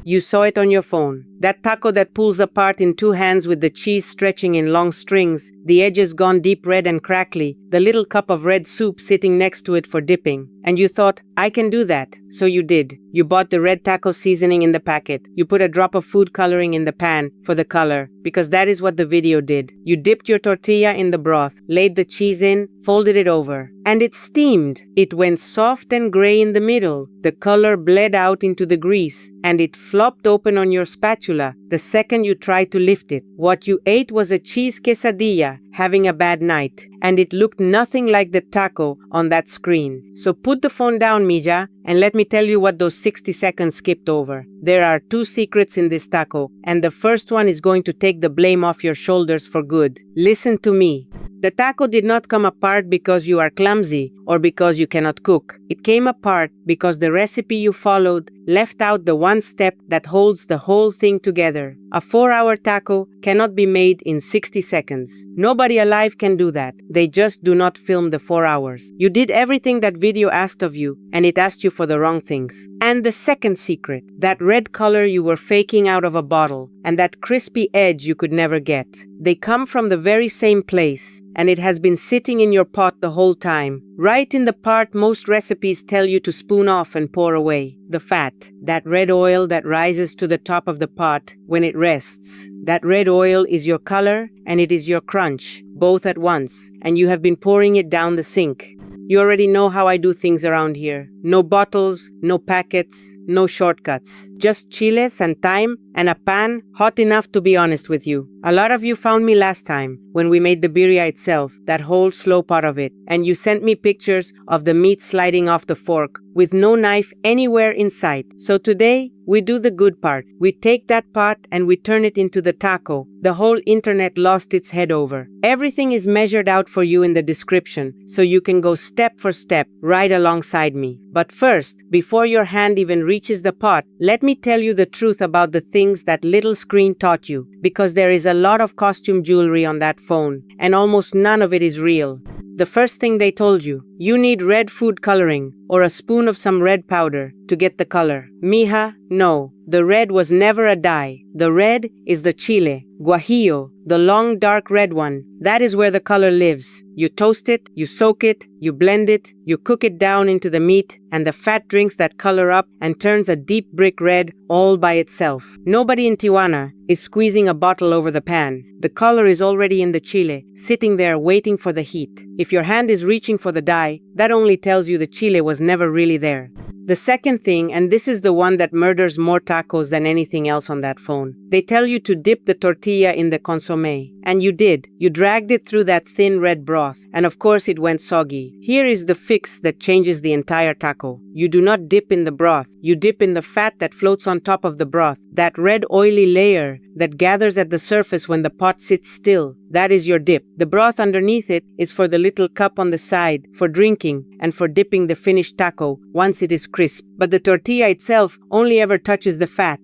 You saw it on your phone. That taco that pulls apart in two hands with the cheese stretching in long strings, the edges gone deep red and crackly, the little cup of red soup sitting next to it for dipping. And you thought, I can do that. So you did. You bought the red taco seasoning in the packet. You put a drop of food coloring in the pan for the color, because that is what the video did. You dipped your tortilla in the broth, laid the cheese in, folded it over, and it steamed. It went soft and gray in the middle. The color bled out into the grease, and it flopped open on your spatula the second you tried to lift it. What you ate was a cheese quesadilla having a bad night, and it looked nothing like the taco on that screen. So put the phone down, mija, and let me tell you what those 60 seconds skipped over. There are two secrets in this taco, and the first one is going to take the blame off your shoulders for good. Listen to me. The taco did not come apart because you are clumsy or because you cannot cook. It came apart because the recipe you followed left out the one step that holds the whole thing together. A 4-hour taco cannot be made in 60 seconds. Nobody alive can do that. They just do not film the 4 hours. You did everything that video asked of you, and it asked you for the wrong things. And the second secret, that red color you were faking out of a bottle, and that crispy edge you could never get. They come from the very same place, and it has been sitting in your pot the whole time, right in the part most recipes tell you to spoon off and pour away. The fat, that red oil that rises to the top of the pot when it rests. That red oil is your color and it is your crunch, both at once, and you have been pouring it down the sink. You already know how I do things around here. No bottles, no packets, no shortcuts. Just chiles and thyme and a pan hot enough to be honest with you. A lot of you found me last time when we made the birria itself, that whole slow pot of it, and you sent me pictures of the meat sliding off the fork with no knife anywhere in sight. So today, we do the good part. We take that pot and we turn it into the taco the whole internet lost its head over. Everything is measured out for you in the description, so you can go step for step right alongside me. But first, before your hand even reaches the pot, let me tell you the truth about the things that little screen taught you, because there is a lot of costume jewelry on that phone, and almost none of it is real. The first thing they told you, you need red food coloring or a spoon of some red powder to get the color. Mija, no. The red was never a dye. The red is the chile, guajillo, the long dark red one. That is where the color lives. You toast it, you soak it, you blend it, you cook it down into the meat, and the fat drinks that color up and turns a deep brick red all by itself. Nobody in Tijuana is squeezing a bottle over the pan. The color is already in the chile, sitting there waiting for the heat. If your hand is reaching for the dye, that only tells you the chile was never really there. The second thing, and this is the one that murders more tacos than anything else on that phone, they tell you to dip the tortilla in the consommé. And you did. You dragged it through that thin red broth, and of course it went soggy. Here is the fix that changes the entire taco. You do not dip in the broth. You dip in the fat that floats on top of the broth, that red oily layer that gathers at the surface when the pot sits still. That is your dip. The broth underneath it is for the little cup on the side, for drinking, and for dipping the finished taco once it is crisp. But the tortilla itself only ever touches the fat.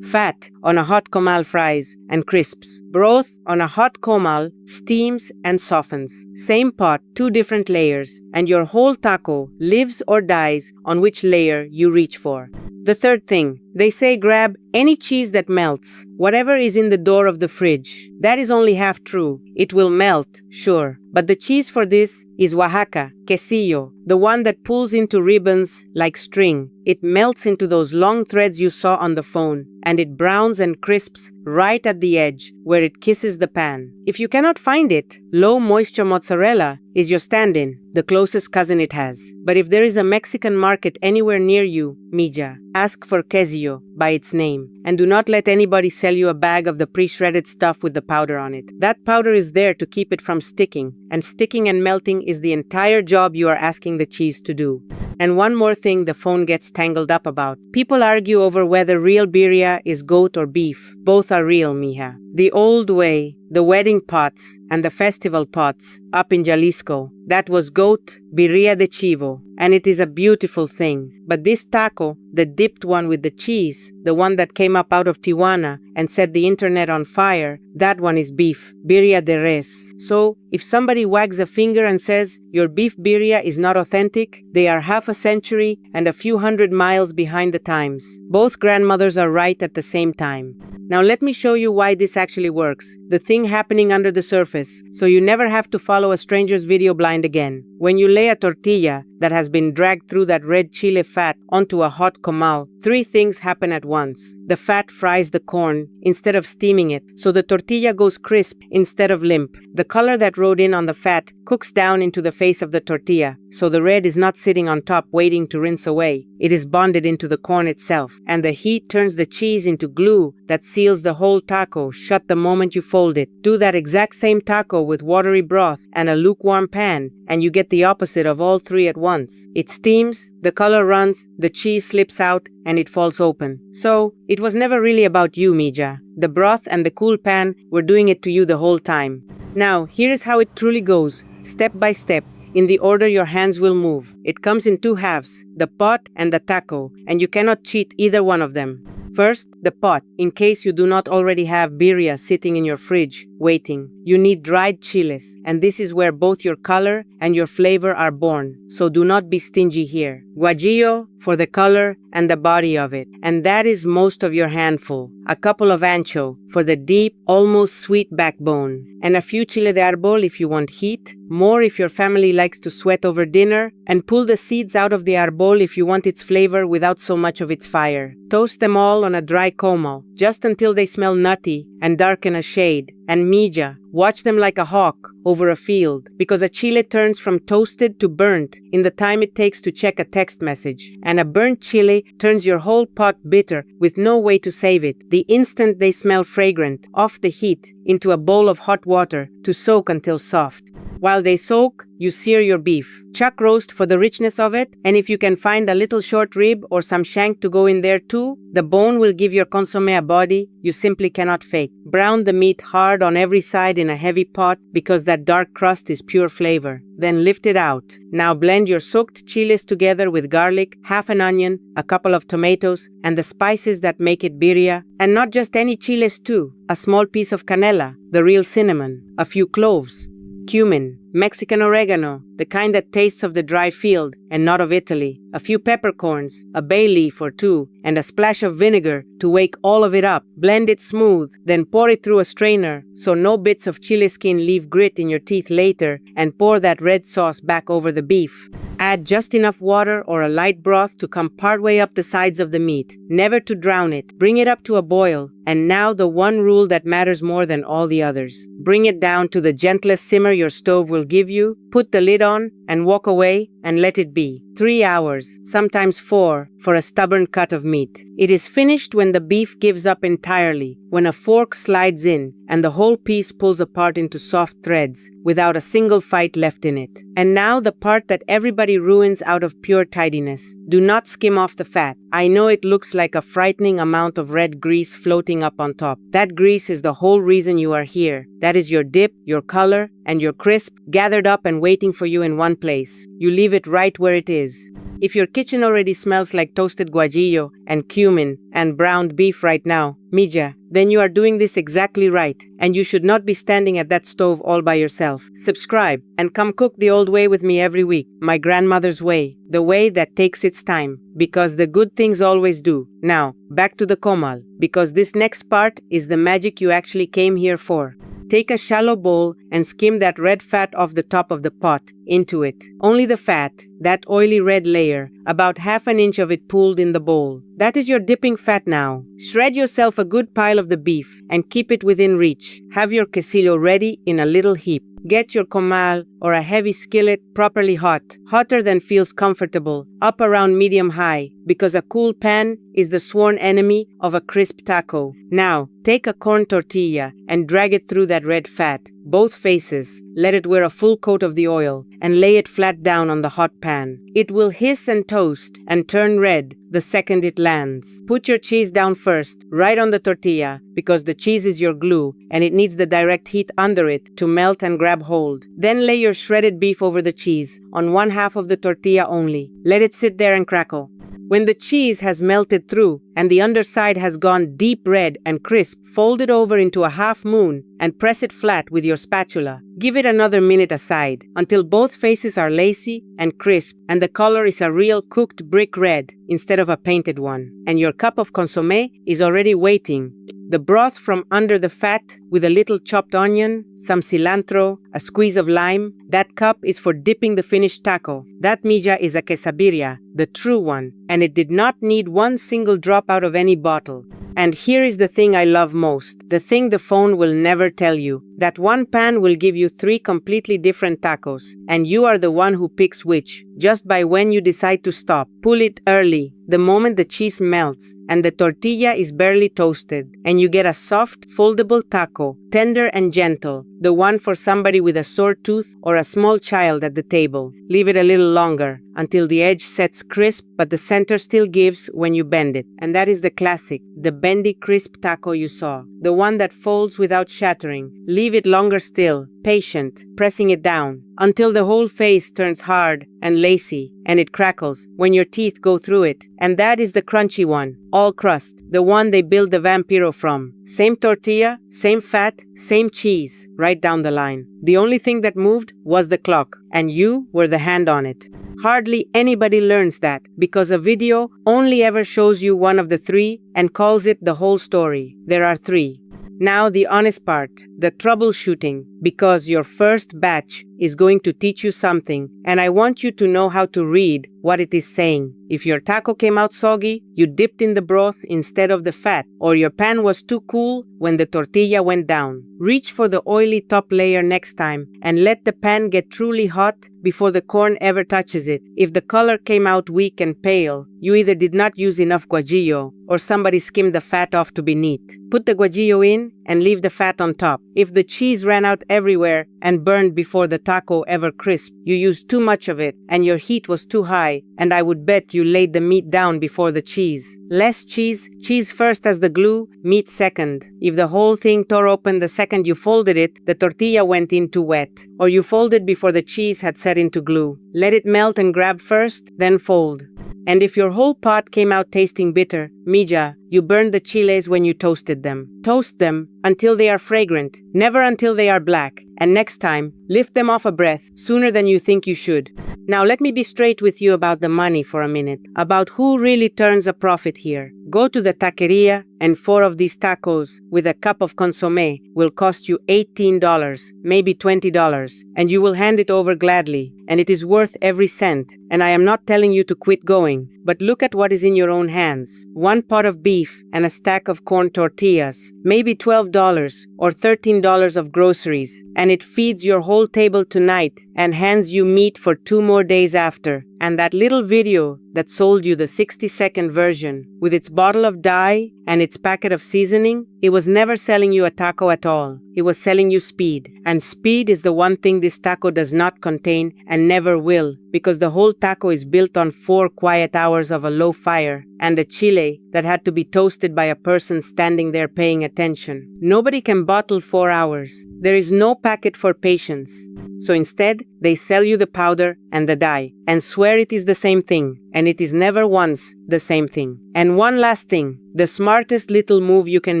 Fat on a hot comal fries and crisps. Broth on a hot comal steams and softens. Same pot, two different layers, and your whole taco lives or dies on which layer you reach for. The third thing, they say grab any cheese that melts, whatever is in the door of the fridge. That is only half true. It will melt, sure. But the cheese for this is Oaxaca, quesillo, the one that pulls into ribbons like string. It melts into those long threads you saw on the phone, and it browns and crisps right at the edge where it kisses the pan. If you cannot find it, low moisture mozzarella is your stand-in, the closest cousin it has. But if there is a Mexican market anywhere near you, mija, ask for quesillo by its name, and do not let anybody sell you a bag of the pre-shredded stuff with the powder on it. That powder is there to keep it from sticking, and sticking and melting is the entire job you are asking the cheese to do. And one more thing the phone gets tangled up about. People argue over whether real birria is goat or beef. Both are real, mija. The old way, the wedding pots and the festival pots up in Jalisco. That was goat birria de chivo, and it is a beautiful thing. But this taco, the dipped one with the cheese, the one that came up out of Tijuana and set the internet on fire, that one is beef, birria de res. So, if somebody wags a finger and says your beef birria is not authentic, they are half a century and a few hundred miles behind the times. Both grandmothers are right at the same time. Now let me show you why this actually works, the thing happening under the surface, so you never have to follow a stranger's video blind again. When you lay a tortilla that has been dragged through that red chile fat onto a hot comal, three things happen at once. The fat fries the corn instead of steaming it, so the tortilla goes crisp instead of limp. The color that rode in on the fat cooks down into the face of the tortilla, so the red is not sitting on top waiting to rinse away. It is bonded into the corn itself, and the heat turns the cheese into glue that seals the whole taco shut the moment you fold it. Do that exact same taco with watery broth and a lukewarm pan, and you get the opposite of all three at once. It steams, the color runs, the cheese slips out, and it falls open. So, it was never really about you, mija. The broth and the cool pan were doing it to you the whole time. Now, here's how it truly goes, step by step, in the order your hands will move. It comes in two halves, the pot and the taco, and you cannot cheat either one of them. First, the pot, in case you do not already have birria sitting in your fridge, waiting. You need dried chiles, and this is where both your color and your flavor are born, so do not be stingy here. Guajillo for the color and the body of it, and that is most of your handful. A couple of ancho for the deep, almost sweet backbone, and a few chile de árbol if you want heat, more if your family likes to sweat over dinner, and pull the seeds out of the árbol if you want its flavor without so much of its fire. Toast them all on a dry comal, just until they smell nutty and darken a shade. And mija, watch them like a hawk over a field, because a chile turns from toasted to burnt in the time it takes to check a text message. And a burnt chile turns your whole pot bitter with no way to save it, the instant they smell fragrant, off the heat, into a bowl of hot water to soak until soft. While they soak, you sear your beef. Chuck roast for the richness of it, and if you can find a little short rib or some shank to go in there too, the bone will give your consommé a body you simply cannot fake. Brown the meat hard on every side in a heavy pot because that dark crust is pure flavor. Then lift it out. Now blend your soaked chiles together with garlic, half an onion, a couple of tomatoes, and the spices that make it birria. And not just any chiles too. A small piece of canela, the real cinnamon, a few cloves, cumin, Mexican oregano, the kind that tastes of the dry field and not of Italy, a few peppercorns, a bay leaf or two, and a splash of vinegar to wake all of it up. Blend it smooth, then pour it through a strainer so no bits of chile skin leave grit in your teeth later, and pour that red sauce back over the beef. Add just enough water or a light broth to come partway up the sides of the meat, never to drown it. Bring it up to a boil, and now the one rule that matters more than all the others. Bring it down to the gentlest simmer your stove will give you, put the lid on, and walk away and let it be. 3 hours, sometimes 4, for a stubborn cut of meat. It is finished when the beef gives up entirely, when a fork slides in and the whole piece pulls apart into soft threads without a single fight left in it. And now the part that everybody ruins out of pure tidiness. Do not skim off the fat. I know it looks like a frightening amount of red grease floating up on top. That grease is the whole reason you are here. That is your dip, your color, and your crisp, gathered up and waiting for you in one place. You leave it right where it is. If your kitchen already smells like toasted guajillo and cumin and browned beef right now, mija, then you are doing this exactly right, and you should not be standing at that stove all by yourself. Subscribe and come cook the old way with me every week, my grandmother's way, the way that takes its time, because the good things always do. Now, back to the comal, because this next part is the magic you actually came here for. Take a shallow bowl and skim that red fat off the top of the pot into it. Only the fat, that oily red layer, about half an inch of it pooled in the bowl. That is your dipping fat now. Shred yourself a good pile of the beef and keep it within reach. Have your quesillo ready in a little heap. Get your comal or a heavy skillet properly hot, hotter than feels comfortable, up around medium-high, because a cool pan is the sworn enemy of a crisp taco. Now, take a corn tortilla and drag it through that red fat. both faces, let it wear a full coat of the oil, and lay it flat down on the hot pan. It will hiss and toast and turn red the second it lands. Put your cheese down first, right on the tortilla, because the cheese is your glue and it needs the direct heat under it to melt and grab hold. Then lay your shredded beef over the cheese, on one half of the tortilla only. Let it sit there and crackle. When the cheese has melted through and the underside has gone deep red and crisp, fold it over into a half moon and press it flat with your spatula. Give it another minute aside until both faces are lacy and crisp and the color is a real cooked brick red instead of a painted one. And your cup of consommé is already waiting. The broth from under the fat with a little chopped onion, some cilantro, a squeeze of lime. That cup is for dipping the finished taco. That mija is a quesabirria, the true one, and it did not need one single drop out of any bottle. And here is the thing I love most, the thing the phone will never tell you. That one pan will give you 3 completely different tacos, and you are the one who picks which, just by when you decide to stop. Pull it early, the moment the cheese melts, and the tortilla is barely toasted, and you get a soft, foldable taco, tender and gentle, the one for somebody with a sore tooth or a small child at the table. Leave it a little longer, until the edge sets crisp, but the center still gives when you bend it. And that is the classic, the bendy crisp taco you saw, the one that folds without shattering. Leave it longer still, patient, pressing it down, until the whole face turns hard and lacy, and it crackles when your teeth go through it. And that is the crunchy one, all crust, the one they build the vampiro from. Same tortilla, same fat, same cheese, right down the line. The only thing that moved was the clock, and you were the hand on it. Hardly anybody learns that, because a video only ever shows you one of the 3 and calls it the whole story. There are 3. Now the honest part, the troubleshooting, because your first batch is going to teach you something, and I want you to know how to read what it is saying. If your taco came out soggy, you dipped in the broth instead of the fat, or your pan was too cool when the tortilla went down. Reach for the oily top layer next time, and let the pan get truly hot before the corn ever touches it. If the color came out weak and pale, you either did not use enough guajillo, or somebody skimmed the fat off to be neat. Put the guajillo in and leave the fat on top. If the cheese ran out everywhere and burned before the taco ever crisp, you used too much of it and your heat was too high, and I would bet you laid the meat down before the cheese. Less cheese, cheese first as the glue, meat second. If the whole thing tore open the second you folded it, the tortilla went in too wet, or you folded before the cheese had set into glue. Let it melt and grab first, then fold. And if your whole pot came out tasting bitter, mija, you burned the chiles when you toasted them. Toast them until they are fragrant, never until they are black. And next time, lift them off a breath sooner than you think you should. Now let me be straight with you about the money for a minute, about who really turns a profit here. Go to the taqueria and 4 of these tacos with a cup of consommé will cost you $18, maybe $20, and you will hand it over gladly, and it is worth every cent. And I am not telling you to quit going, but look at what is in your own hands. 1 pot of beef and a stack of corn tortillas, maybe $12 or $13 of groceries, and it feeds your whole table tonight and hands you meat for 2 more days after. And that little video that sold you the 60-second version with its bottle of dye and its packet of seasoning, it was never selling you a taco at all. It was selling you speed. And speed is the one thing this taco does not contain and never will, because the whole taco is built on 4 quiet hours of a low fire and a chile that had to be toasted by a person standing there paying attention. Nobody can bottle 4 hours. There is no packet for patience. So instead, they sell you the powder and the dye and swear it is the same thing, and it is never once the same thing. And one last thing, the smartest little move you can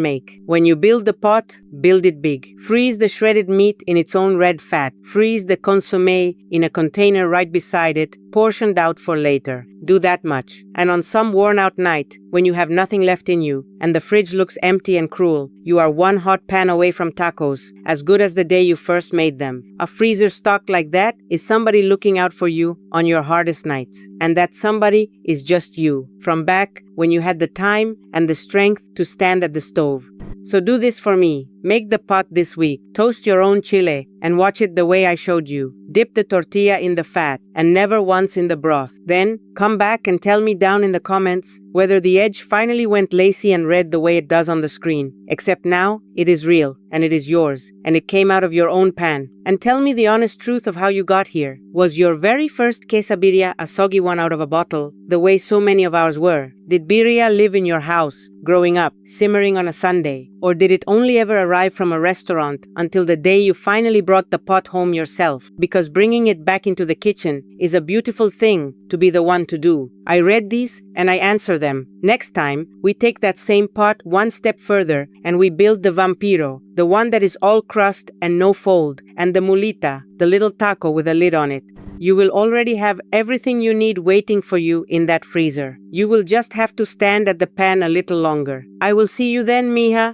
make. When you build the pot, build it big. Freeze the shredded meat in its own red fat. Freeze the consommé in a container right beside it, portioned out for later. Do that much. And on some worn-out night, when you have nothing left in you, and the fridge looks empty and cruel, you are 1 hot pan away from tacos, as good as the day you first made them. A freezer stocked like that is somebody looking out for you on your hardest nights. And that somebody is just you, from back when you had the time and the strength to stand at the stove. So do this for me. Make the pot this week. Toast your own chile and watch it the way I showed you. Dip the tortilla in the fat and never once in the broth. Then come back and tell me down in the comments whether the edge finally went lacy and red the way it does on the screen. Except now, it is real, and it is yours, and it came out of your own pan. And tell me the honest truth of how you got here. Was your very first quesabirria a soggy one out of a bottle, the way so many of ours were? Did birria live in your house, growing up, simmering on a Sunday? Or did it only ever arrive from a restaurant until the day you finally brought the pot home yourself? Because bringing it back into the kitchen is a beautiful thing to be the one to do. I read these and I answer them. Next time, we take that same pot one step further and we build the vampiro, the one that is all crust and no fold, and the mulita, the little taco with a lid on it. You will already have everything you need waiting for you in that freezer. You will just have to stand at the pan a little longer. I will see you then, mija.